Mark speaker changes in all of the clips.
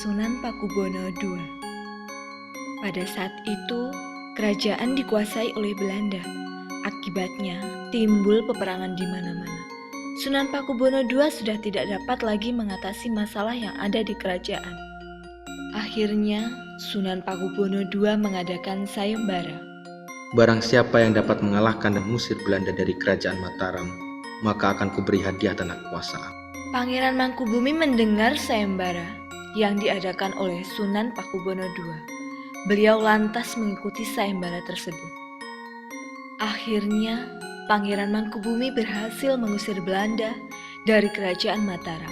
Speaker 1: Sunan Pakubono II. Pada saat itu, kerajaan dikuasai oleh Belanda. Akibatnya, timbul peperangan di mana-mana. Sunan Pakubono II sudah tidak dapat lagi mengatasi masalah yang ada di kerajaan. Akhirnya, Sunan Pakubono II mengadakan sayembara.
Speaker 2: Barang siapa yang dapat mengalahkan dan mengusir Belanda dari kerajaan Mataram, maka akan kuberi hadiah tanah kekuasaan.
Speaker 1: Pangeran Mangkubumi mendengar sayembara yang diadakan oleh Sunan Pakubono II. Beliau lantas mengikuti sayembara tersebut. Akhirnya, Pangeran Mangkubumi berhasil mengusir Belanda dari kerajaan Mataram.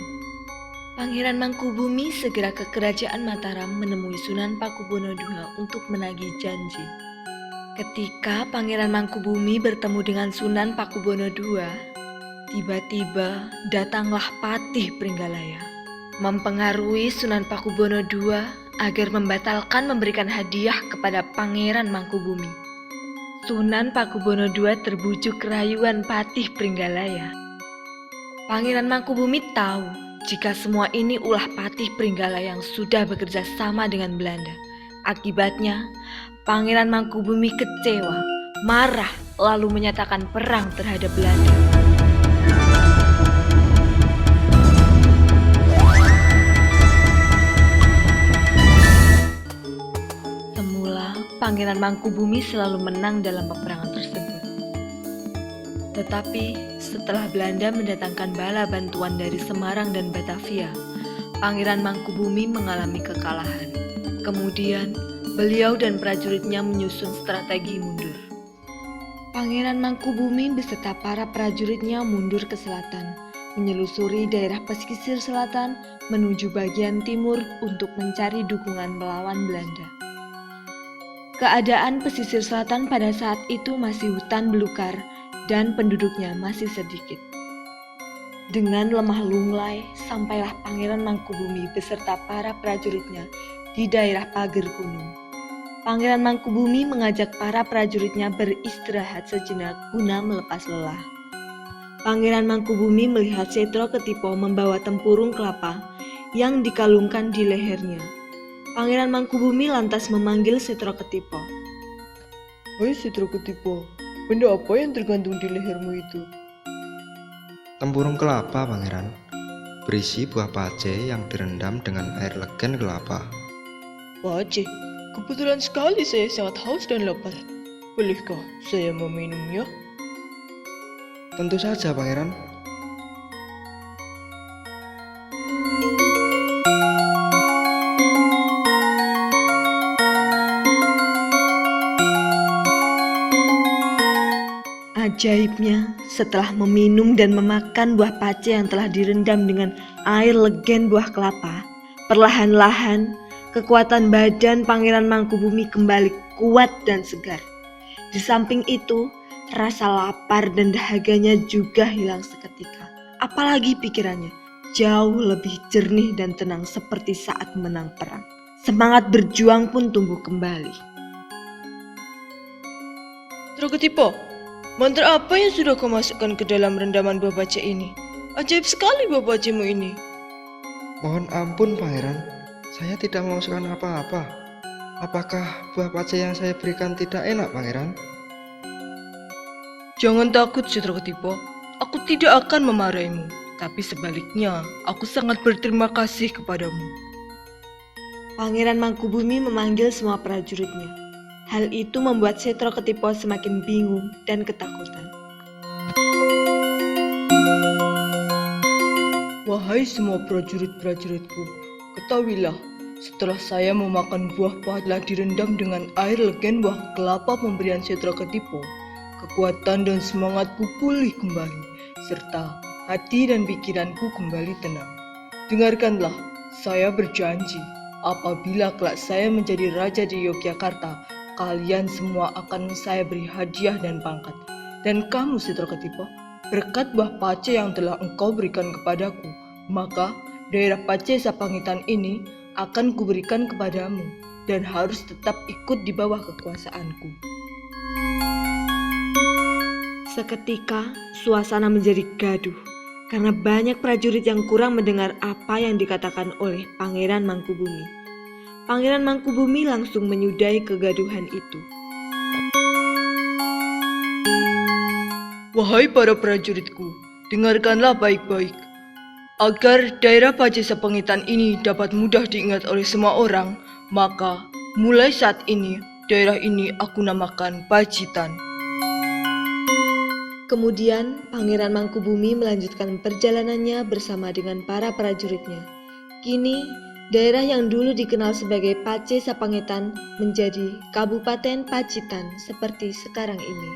Speaker 1: Pangeran Mangkubumi segera ke kerajaan Mataram menemui Sunan Pakubono II untuk menagih janji. Ketika Pangeran Mangkubumi bertemu dengan Sunan Pakubono II, tiba-tiba datanglah Patih Pringgalaya, mempengaruhi Sunan Pakubono II agar membatalkan memberikan hadiah kepada Pangeran Mangkubumi. Sunan Pakubono II terbujuk rayuan Patih Pringgalaya. Pangeran Mangkubumi tahu jika semua ini ulah Patih Pringgalaya yang sudah bekerja sama dengan Belanda. Akibatnya, Pangeran Mangkubumi kecewa, marah, lalu menyatakan perang terhadap Belanda. Semula, Pangeran Mangkubumi selalu menang dalam peperangan tersebut. Tetapi, setelah Belanda mendatangkan bala bantuan dari Semarang dan Batavia, Pangeran Mangkubumi mengalami kekalahan. Kemudian, beliau dan prajuritnya menyusun strategi mundur. Pangeran Mangkubumi beserta para prajuritnya mundur ke selatan, menyelusuri daerah pesisir selatan menuju bagian timur untuk mencari dukungan melawan Belanda. Keadaan pesisir selatan pada saat itu masih hutan belukar dan penduduknya masih sedikit. Dengan lemah lunglai, sampailah Pangeran Mangkubumi beserta para prajuritnya di daerah pager gunung. Pangeran Mangkubumi mengajak para prajuritnya beristirahat sejenak guna melepas lelah. Pangeran Mangkubumi melihat Setro Ketipo membawa tempurung kelapa yang dikalungkan di lehernya. Pangeran Mangkubumi lantas memanggil Setro Ketipo.
Speaker 3: "Hai Setro Ketipo, benda apa yang tergantung di lehermu itu?"
Speaker 4: Tempurung kelapa, Pangeran. Berisi buah pace yang direndam dengan air legen kelapa.
Speaker 3: "Pace, kebetulan sekali saya sangat haus dan lapar. Bolehkah saya meminumnya?"
Speaker 4: Tentu saja, Pangeran.
Speaker 1: Ajaibnya, setelah meminum dan memakan buah pace yang telah direndam dengan air legen buah kelapa, perlahan-lahan kekuatan badan Pangeran Mangkubumi kembali kuat dan segar. Di samping itu, rasa lapar dan dahaganya juga hilang seketika. Apalagi pikirannya jauh lebih jernih dan tenang seperti saat menang perang. Semangat berjuang pun tumbuh kembali.
Speaker 3: "Setro Ketipo, mantra apa yang sudah kau masukkan ke dalam rendaman buah pace ini? Ajaib sekali buah pacemu ini."
Speaker 4: Mohon ampun, Pangeran. Saya tidak memasukkan apa-apa. Apakah buah pace yang saya berikan tidak enak, Pangeran?
Speaker 3: "Jangan takut, Setro Ketipo. Aku tidak akan memarahimu. Tapi sebaliknya, aku sangat berterima kasih kepadamu."
Speaker 1: Pangeran Mangkubumi memanggil semua prajuritnya. Hal itu membuat Setro Ketipo semakin bingung dan ketakutan.
Speaker 3: "Wahai semua prajurit-prajuritku, ketahuilah, setelah saya memakan buah pace telah direndam dengan air legen buah kelapa pemberian Setro Ketipo, kekuatan dan semangatku pulih kembali, serta hati dan pikiranku kembali tenang. Dengarkanlah, saya berjanji, apabila kelak saya menjadi raja di Yogyakarta, kalian semua akan saya beri hadiah dan pangkat. Dan kamu, Setro Ketipo, berkat buah pace yang telah engkau berikan kepadaku, maka daerah Pace Sapangitan ini akan kuberikan kepadamu dan harus tetap ikut di bawah kekuasaanku."
Speaker 1: Seketika, suasana menjadi gaduh. karena banyak prajurit yang kurang mendengar apa yang dikatakan oleh Pangeran Mangkubumi. Pangeran Mangkubumi langsung menyudahi kegaduhan itu.
Speaker 3: Wahai para prajuritku, dengarkanlah baik-baik. Agar daerah Pace Sapangitan ini dapat mudah diingat oleh semua orang, maka mulai saat ini daerah ini aku namakan Pacitan.
Speaker 1: Kemudian Pangeran Mangkubumi melanjutkan perjalanannya bersama dengan para prajuritnya. Kini, daerah yang dulu dikenal sebagai Pace Sapangetan menjadi Kabupaten Pacitan seperti sekarang ini.